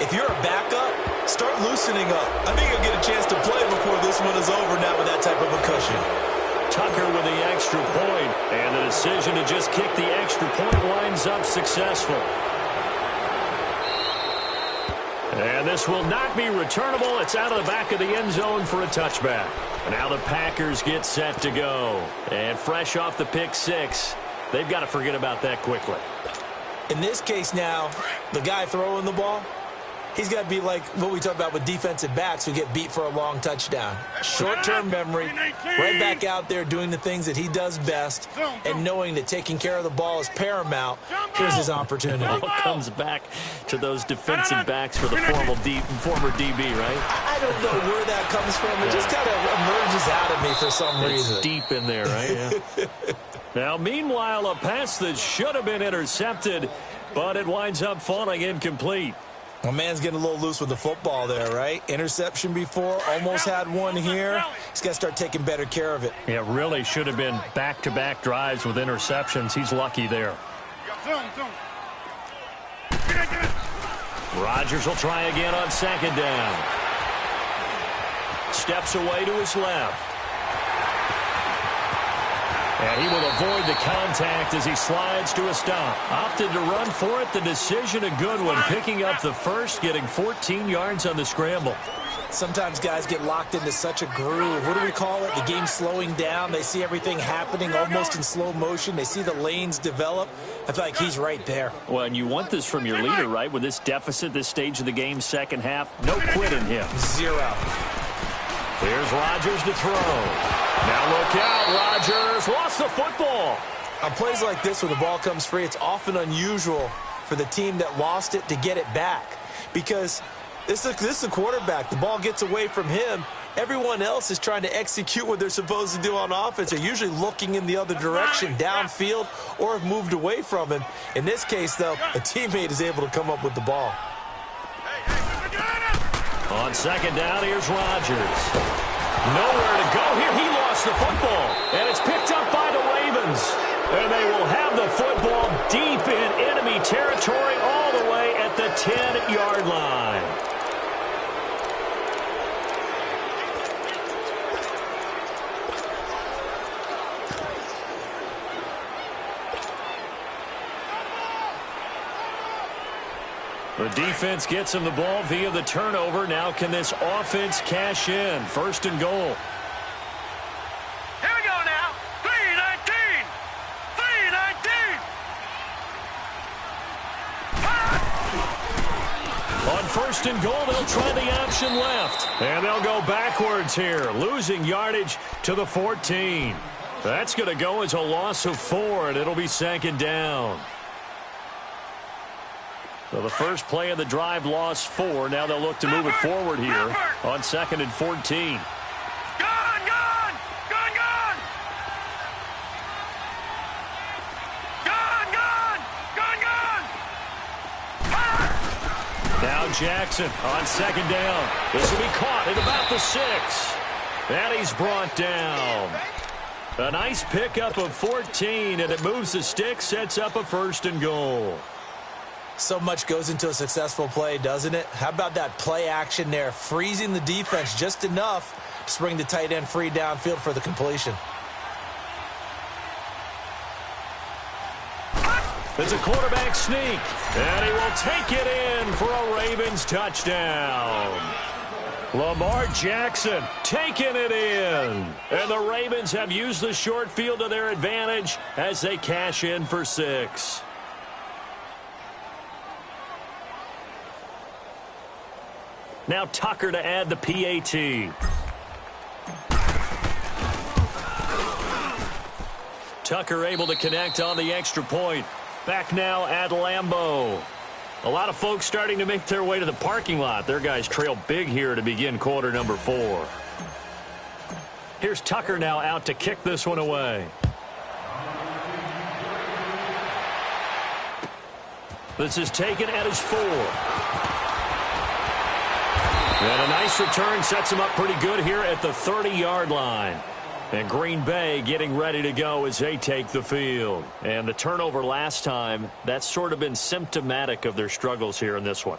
if you're a backup, start loosening up. I think you'll get a chance to play before this one is over now with that type of a cushion. Tucker with the extra point, and the decision to just kick the extra point winds up successful. And this will not be returnable. It's out of the back of the end zone for a touchback. Now the Packers get set to go. And fresh off the pick six, they've got to forget about that quickly. In this case now, the guy throwing the ball, he's got to be like what we talk about with defensive backs who get beat for a long touchdown. Short-term memory, right back out there doing the things that he does best, and knowing that taking care of the ball is paramount. Here's his opportunity. It all comes back to those defensive backs for the former DB, right? I don't know where that comes from. It just kind of emerges out of me for some reason. It's deep in there, right? Yeah. Now, meanwhile, a pass that should have been intercepted, but it winds up falling incomplete. My man's getting a little loose with the football there, right? Interception before, almost had one here. He's got to start taking better care of it. Yeah, really should have been back-to-back drives with interceptions. He's lucky there. Rodgers will try again on second down. Steps away to his left. And he will avoid the contact as he slides to a stop. Opted to run for it. The decision a good one. Picking up the first, getting 14 yards on the scramble. Sometimes guys get locked into such a groove. What do we call it? The game slowing down. They see everything happening almost in slow motion. They see the lanes develop. I feel like he's right there. Well, and you want this from your leader, right? With this deficit, this stage of the game, second half, no quit in him. Zero. Here's Rodgers to throw. Now look out, Rodgers lost the football. On plays like this, when the ball comes free, it's often unusual for the team that lost it to get it back. Because this is a quarterback. The ball gets away from him. Everyone else is trying to execute what they're supposed to do on offense. They're usually looking in the other direction, downfield, or have moved away from him. In this case, though, a teammate is able to come up with the ball. On second down, here's Rodgers. Nowhere to go here. He lost the football, and it's picked up by the Ravens. And they will have the football deep in enemy territory all the way at the 10-yard line. The defense gets him the ball via the turnover. Now can this offense cash in? First and goal. Here we go now. 3-19. 3-19. On first and goal, they'll try the option left. And they'll go backwards here, losing yardage to the 14. That's going to go as a loss of 4, and it'll be second down. So the first play of the drive lost 4. Now they'll look to move it forward here on second and 14. Gone, gone, gone, gone. Gone, gone, gone, gone. Now Jackson on second down. This will be caught at about the 6. And he's brought down. A nice pickup of 14, and it moves the stick, sets up a first and goal. So much goes into a successful play, doesn't it? How about that play action there? Freezing the defense just enough to bring the tight end free downfield for the completion. It's a quarterback sneak, and he will take it in for a Ravens touchdown. Lamar Jackson taking it in. And the Ravens have used the short field to their advantage as they cash in for 6. Now Tucker to add the PAT. Tucker able to connect on the extra point. Back now at Lambeau. A lot of folks starting to make their way to the parking lot. Their guys trail big here to begin quarter number 4. Here's Tucker now out to kick this one away. This is taken at his 4. And a nice return sets him up pretty good here at the 30-yard line. And Green Bay getting ready to go as they take the field. And the turnover last time, that's sort of been symptomatic of their struggles here in this one.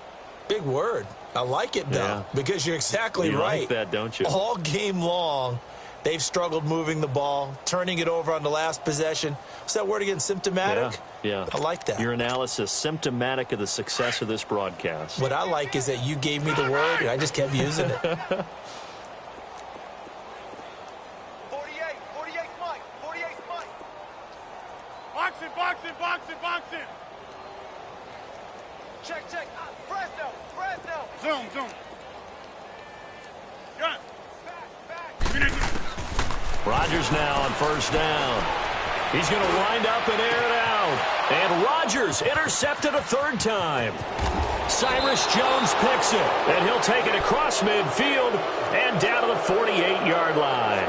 Big word. I like it, though, because you're exactly right. You like that, don't you? All game long, they've struggled moving the ball, turning it over on the last possession. What's that word again, symptomatic? Yeah. I like that. Your analysis, symptomatic of the success of this broadcast. What I like is that you gave me the word, and I just kept using it. 48, Mike. 48, Mike. Boxing. Check. Press now. Zoom. Gun. Back. Rodgers now on first down. He's going to wind up and air it out. And Rodgers intercepted a third time. Cyrus Jones picks it, and he'll take it across midfield and down to the 48-yard line.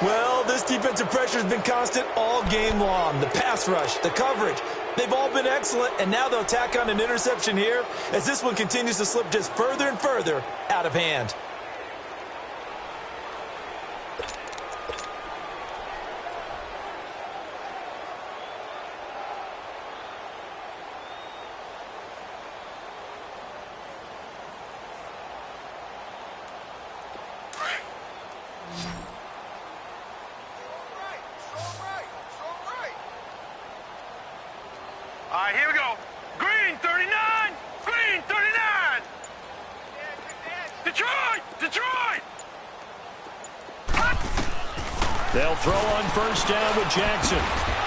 Well, this defensive pressure has been constant all game long. The pass rush, the coverage, they've all been excellent, and now they'll tack on an interception here as this one continues to slip just further and further out of hand. All right, here we go. Green 39. Detroit. They'll throw on first down with Jackson.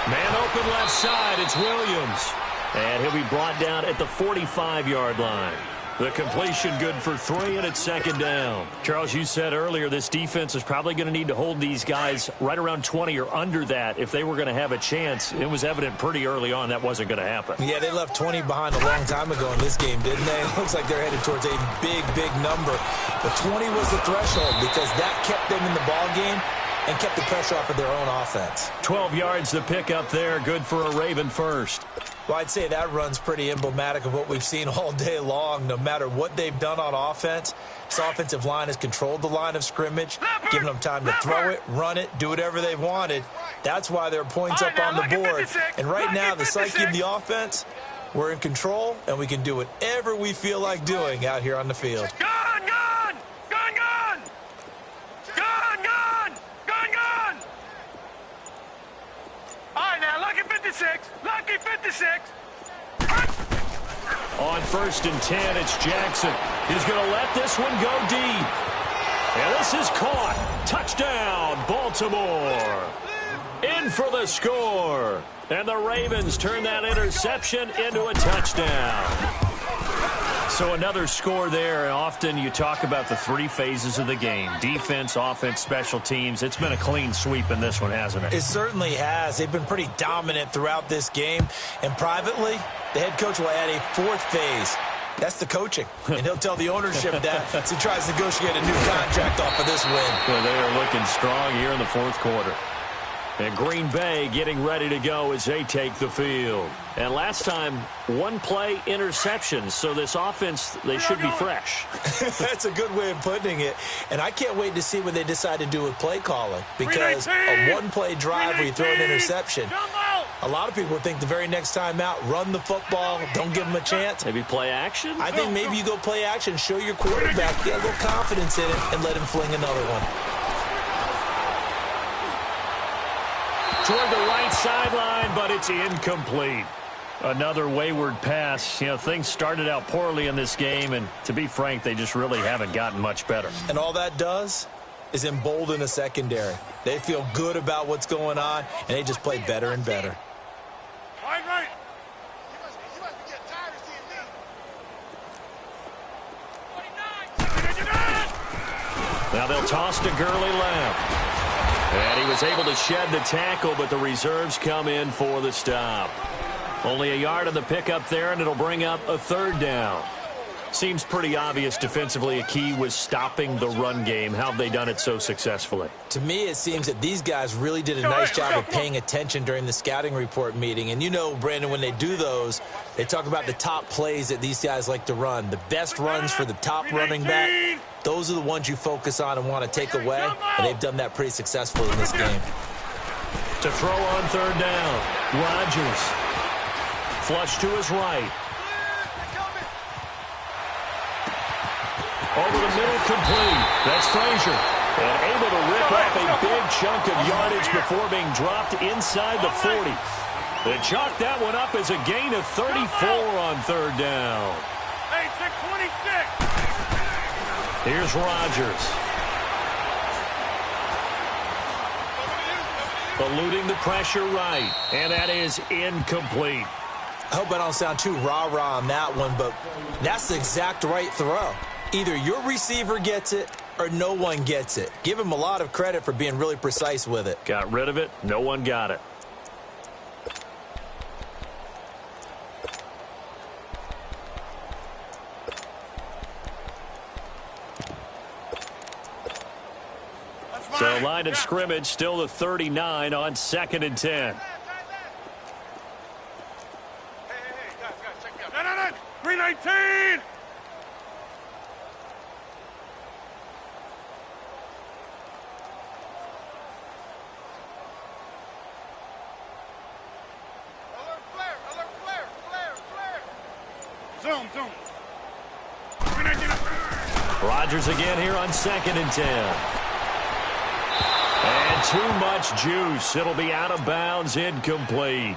Man open left side, it's Williams. And he'll be brought down at the 45-yard line. The completion good for 3, and it's second down. Charles, you said earlier this defense is probably going to need to hold these guys right around 20 or under that if they were going to have a chance. It was evident pretty early on that wasn't going to happen. Yeah, they left 20 behind a long time ago in this game, didn't they? It looks like they're headed towards a big number. But 20 was the threshold because that kept them in the ball game and kept the pressure off of their own offense. 12 yards to pick up there, good for a Raven first. Well, I'd say that run's pretty emblematic of what we've seen all day long. No matter what they've done on offense, this offensive line has controlled the line of scrimmage, giving them time to throw it, run it, do whatever they've wanted. That's why there are points up on the board. And right now, the psyche of the offense, we're in control, and we can do whatever we feel like doing out here on the field. Gun! All right, now, lucky 56. On first and 10, it's Jackson. He's going to let this one go deep. And this is caught. Touchdown, Baltimore. In for the score. And the Ravens turn that interception into a touchdown. So another score there. Often you talk about the 3 phases of the game. Defense, offense, special teams. It's been a clean sweep in this one, hasn't it? It certainly has. They've been pretty dominant throughout this game. And privately, the head coach will add a 4th phase. That's the coaching. And he'll tell the ownership that as he tries to negotiate a new contract off of this win. Well, they are looking strong here in the 4th quarter. And Green Bay getting ready to go as they take the field. And last time, 1-play interception. So this offense, they should be fresh. That's a good way of putting it. And I can't wait to see what they decide to do with play calling. Because a 1-play drive where you throw an interception, a lot of people think the very next time out, run the football, don't give them a chance. Maybe play action? I think maybe you go play action, show your quarterback, get a little confidence in it, and let him fling another one. Toward the right sideline, but it's incomplete. Another wayward pass. You know, things started out poorly in this game, and to be frank, they just really haven't gotten much better. And all that does is embolden a secondary. They feel good about what's going on, and they just play better and better. Right. Now they'll toss to Gurley left. And he was able to shed the tackle, but the reserves come in for the stop. Only a yard of the pickup there, and it'll bring up a 3rd down. Seems pretty obvious defensively a key was stopping the run game. How have they done it so successfully? To me, it seems that these guys really did a nice job of paying attention during the scouting report meeting. And you know, Brandon, when they do those, they talk about the top plays that these guys like to run. The best runs for the top running back, those are the ones you focus on and want to take away. And they've done that pretty successfully in this game. To throw on third down, Rodgers. Flush to his right. Over the middle, complete. That's Frazier. And able to rip off a big chunk of yardage before being dropped inside the 40. They chalked that one up as a gain of 34 on third down. Hey, 626. Here's Rodgers. Eluding the pressure right. And that is incomplete. I hope I don't sound too rah-rah on that one, but that's the exact right throw. Either your receiver gets it or no one gets it. Give him a lot of credit for being really precise with it. Got rid of it. No one got it. So line of scrimmage still the 39 on 2nd and 10. Hey, guys, check it out. No. 319. Zoom. Rodgers again here on 2nd and 10. And too much juice. It'll be out of bounds, incomplete.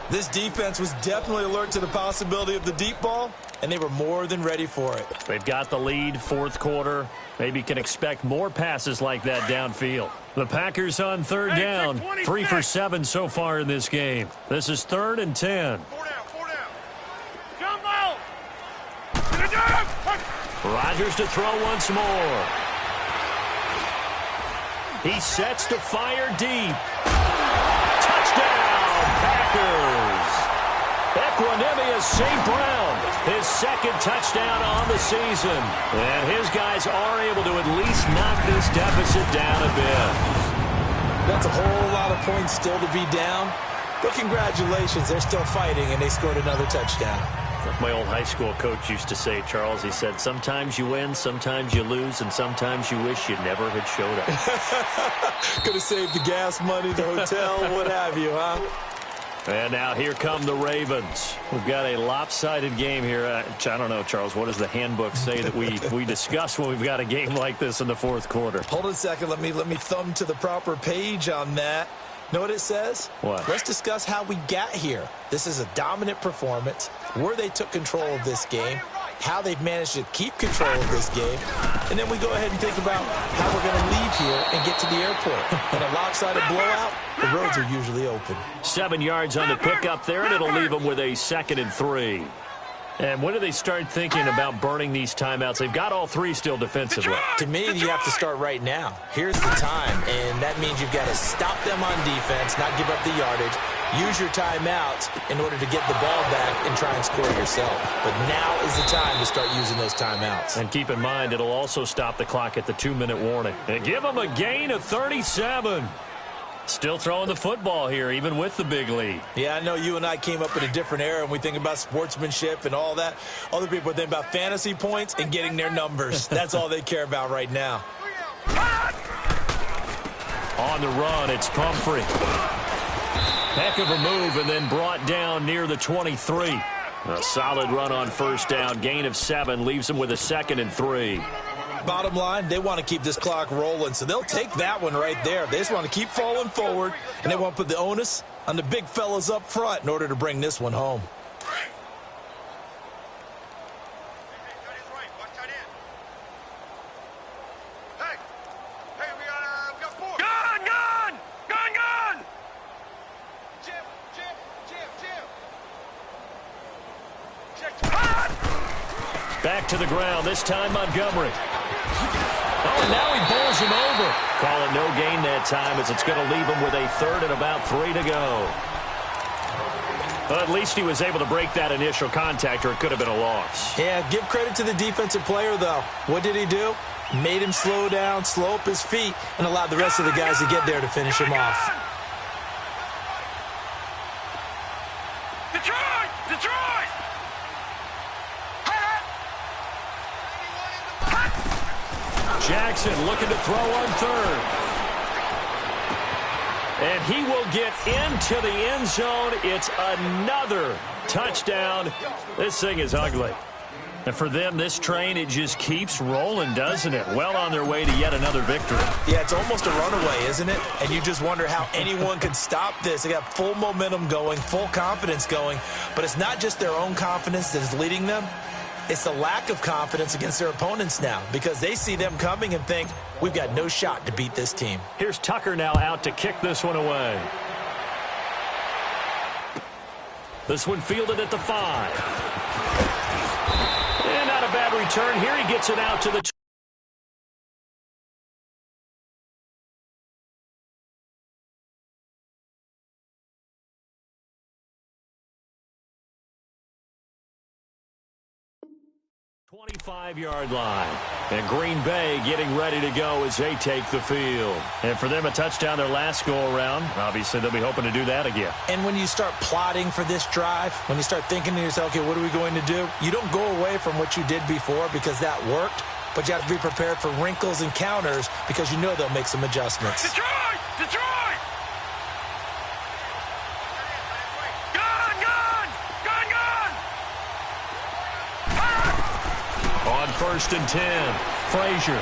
This defense was definitely alert to the possibility of the deep ball, and they were more than ready for it. They've got the lead, fourth quarter. Maybe can expect more passes like that downfield. The Packers on third down, 3 for 7 so far in this game. This is 3rd and 10. 4 down. Jump out. Rodgers to throw once more. He sets to fire deep. Touchdown, Packers. Equanimeous St. Brown, his 2nd touchdown on the season. And his guys are able to at least knock this deficit down a bit. That's a whole lot of points still to be down. But congratulations, they're still fighting, and they scored another touchdown. Like my old high school coach used to say, Charles, he said, sometimes you win, sometimes you lose, and sometimes you wish you never had showed up. Could have saved the gas money, the hotel, what have you, huh? And now here come the Ravens. We've got a lopsided game here. I don't know, Charles, what does the handbook say that we discuss when we've got a game like this in the fourth quarter? Hold on a second. Let me thumb to the proper page on that. Know what it says? What? Let's discuss how we got here. This is a dominant performance, where they took control of this game, how they've managed to keep control of this game, and then we go ahead and think about how we're going to leave here and get to the airport. In a lopsided blowout, the roads are usually open. 7 yards on the pickup there, and it'll leave them with a 2nd and 3. And when do they start thinking about burning these timeouts? They've got all 3 still defensively. To me, you have to start right now. Here's the time, and that means you've got to stop them on defense, not give up the yardage, use your timeouts in order to get the ball back and try and score yourself. But now is the time to start using those timeouts. And keep in mind, it'll also stop the clock at the 2-minute warning. And give them a gain of 37. Still throwing the football here, even with the big lead. Yeah, I know you and I came up in a different era, and we think about sportsmanship and all that. Other people think about fantasy points and getting their numbers. That's all they care about right now. On the run, it's Pumphrey. Heck of a move, and then brought down near the 23. A solid run on first down. Gain of 7 leaves them with a 2nd and 3. Bottom line, they want to keep this clock rolling, so they'll take that one right there. They just want to keep falling forward, and they want to put the onus on the big fellas up front in order to bring this one home. Back to the ground, this time Montgomery. Oh, and now he bowls him over. Call it no gain that time, as it's going to leave him with a 3rd and about 3 to go. Well, at least he was able to break that initial contact, or it could have been a loss. Yeah, give credit to the defensive player, though. What did he do? Made him slow down, slow up his feet, and allowed the rest of the guys to get there to finish him off. Detroit! Detroit! Jackson looking to throw on third. And he will get into the end zone. It's another touchdown. This thing is ugly. And for them, this train, it just keeps rolling, doesn't it? Well on their way to yet another victory. Yeah, it's almost a runaway, isn't it? And you just wonder how anyone could stop this. They got full momentum going, full confidence going. But it's not just their own confidence that is leading them. It's the lack of confidence against their opponents now, because they see them coming and think, we've got no shot to beat this team. Here's Tucker now out to kick this one away. This one fielded at the 5. And not a bad return here. He gets it out to the 2. 25-yard line. And Green Bay getting ready to go as they take the field. And for them, a touchdown their last go-around. Obviously, they'll be hoping to do that again. And when you start plotting for this drive, when you start thinking to yourself, okay, what are we going to do? You don't go away from what you did before because that worked, but you have to be prepared for wrinkles and counters because you know they'll make some adjustments. Detroit! Detroit! Gun! Gun! Gun! Gun! On 1st and 10, Frazier.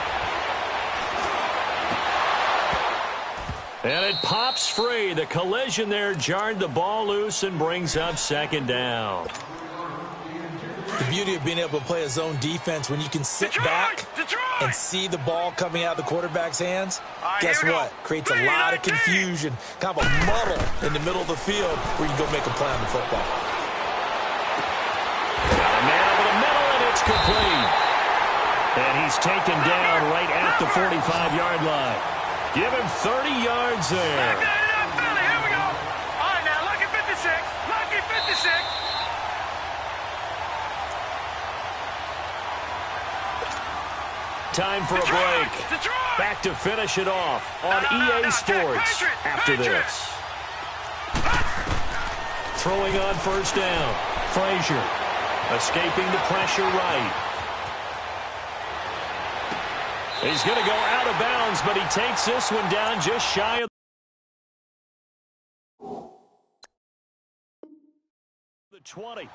And it pops free. The collision there jarred the ball loose and brings up 2nd down. The beauty of being able to play a zone defense when you can sit back and see the ball coming out of the quarterback's hands, guess what? Creates a lot of confusion, kind of a muddle in the middle of the field where you can go make a play on the football. Got a man over the middle, and it's complete. And he's taken down right at the 45-yard line. Give him 30 yards there. Here we go. All right, now, lucky 56. Lucky 56. Time for a break. Back to finish it off on EA Sports after this. Throwing on 1st down. Frazier escaping the pressure right. He's going to go out of bounds, but he takes this one down just shy of the 20. Gun!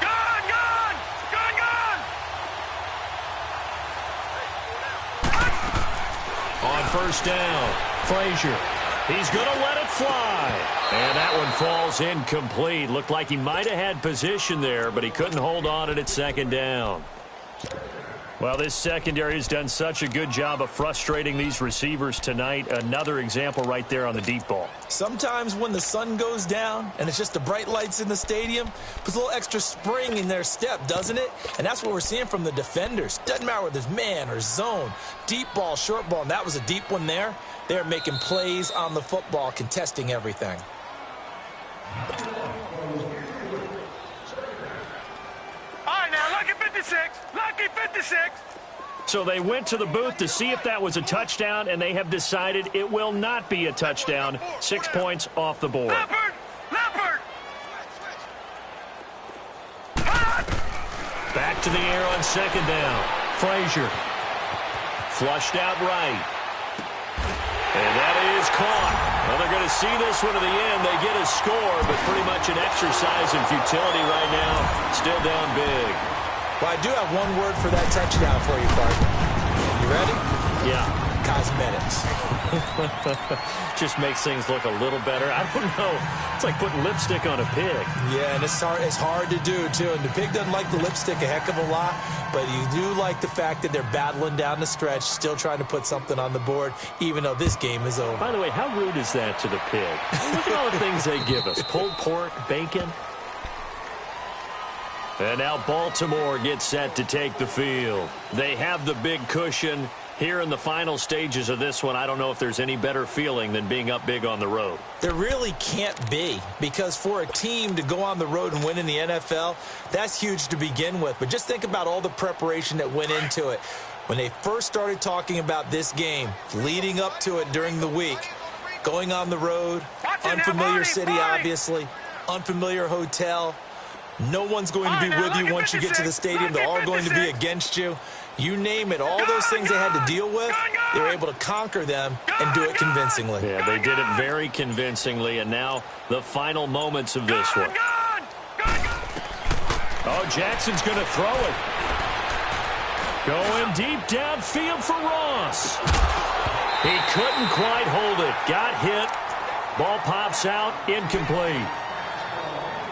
Gun! Gun! Gun! On 1st down, Frazier. He's going to let it fly. And that one falls incomplete. Looked like he might have had position there, but he couldn't hold on it at 2nd down. Well, this secondary has done such a good job of frustrating these receivers tonight. Another example right there on the deep ball. Sometimes when the sun goes down and it's just the bright lights in the stadium, puts a little extra spring in their step, doesn't it? And that's what we're seeing from the defenders. Doesn't matter whether it's man or zone, deep ball, short ball, and that was a deep one there. They're making plays on the football, contesting everything. All right, now, lucky 56. Lucky 56. So they went to the booth to see if that was a touchdown, and they have decided it will not be a touchdown. 6 points off the board. Leopard! Leopard! Back to the air on 2nd down. Frazier. Flushed out right. And that is caught. Well, they're going to see this one to the end. They get a score, but pretty much an exercise in futility right now. Still down big. Well, I do have one word for that touchdown for you, partner. You ready? Yeah. Cosmetics. Just makes things look a little better. I don't know. It's like putting lipstick on a pig. Yeah, and it's hard to do, too. And the pig doesn't like the lipstick a heck of a lot, but you do like the fact that they're battling down the stretch, still trying to put something on the board, even though this game is over. By the way, how rude is that to the pig? Look at all the things they give us. Pulled pork, bacon. And now Baltimore gets set to take the field. They have the big cushion. Here in the final stages of this one, I don't know if there's any better feeling than being up big on the road. There really can't be, because for a team to go on the road and win in the NFL, that's huge to begin with. But just think about all the preparation that went into it. When they first started talking about this game, leading up to it during the week, going on the road, unfamiliar city, obviously, unfamiliar hotel. No one's going to be with you once you get to the stadium. They're all going to be against you. You name it, all those things they had to deal with, they were able to conquer them and do it convincingly. Yeah, they did it very convincingly, and now the final moments of this one. Oh, Jackson's going to throw it. Going deep downfield for Ross. He couldn't quite hold it. Got hit. Ball pops out, incomplete.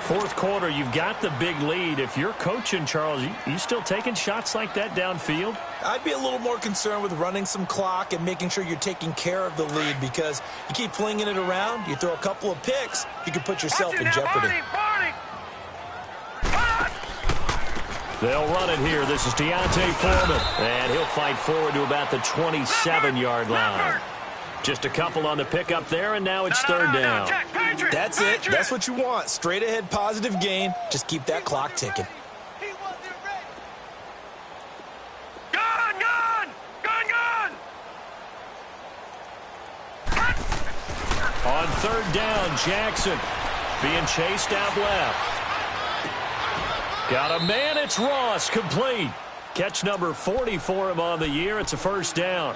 Fourth quarter, you've got the big lead. If you're coaching, Charles, you still taking shots like that downfield? I'd be a little more concerned with running some clock and making sure you're taking care of the lead, because you keep flinging it around, you throw a couple of picks, you can put yourself in jeopardy. They'll run it here. This is Deontay Foreman, and he'll fight forward to about the 27-yard line. Just a couple on the pickup there, and now it's third down. That's it. That's what you want. Straight ahead, positive gain. Just keep that clock ticking. On third down, Jackson being chased out left. Got a man. It's Ross, complete. Catch number 40 for him on the year. It's a first down.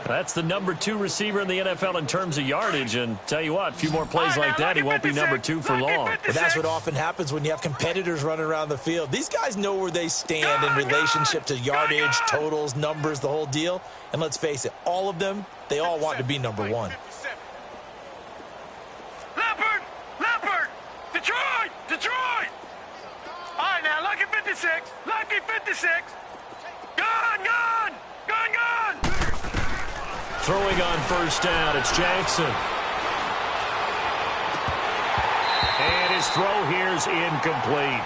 That's the number 2 receiver in the NFL in terms of yardage, and tell you what, a few more plays like that, he won't be number 2 for long. But that's what often happens when you have competitors running around the field. These guys know where they stand in relationship to yardage, totals, numbers, the whole deal. And let's face it, all of them, they all want to be number 1. Leopard! Detroit! All right, now, lucky 56. Gone! Throwing on first down, it's Jackson. And his throw here's incomplete.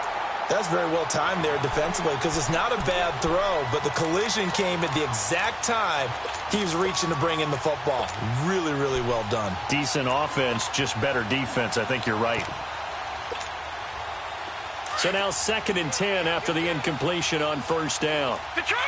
That's very well timed there defensively, because it's not a bad throw, but the collision came at the exact time he was reaching to bring in the football. Really, really well done. Decent offense, just better defense. I think you're right. So now 2nd and 10 after the incompletion on first down. Detroit!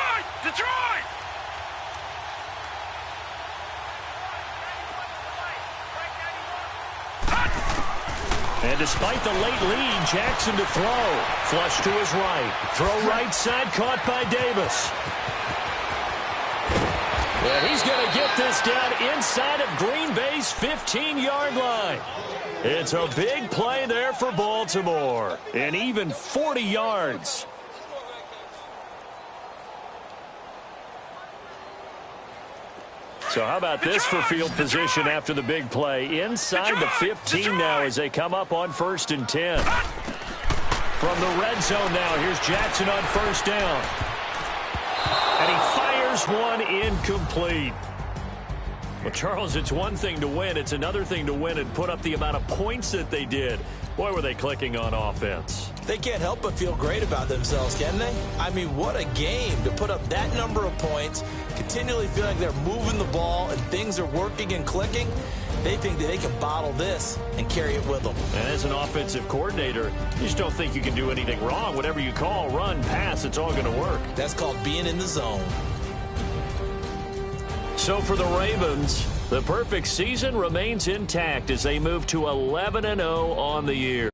And despite the late lead, Jackson to throw. Flush to his right. Throw right side, caught by Davis. And he's going to get this down inside of Green Bay's 15-yard line. It's a big play there for Baltimore. And even 40 yards. So how about this for field position after the big play? Inside the 15 now as they come up on 1st and 10. From the red zone now, here's Jackson on first down. And he fires one incomplete. Well, Charles, it's one thing to win. It's another thing to win and put up the amount of points that they did. Boy, were they clicking on offense. They can't help but feel great about themselves, can they? I mean, what a game to put up that number of points, continually feel like they're moving the ball and things are working and clicking. They think that they can bottle this and carry it with them. And as an offensive coordinator, you just don't think you can do anything wrong. Whatever you call, run, pass, it's all going to work. That's called being in the zone. So for the Ravens, the perfect season remains intact as they move to 11-0 on the year.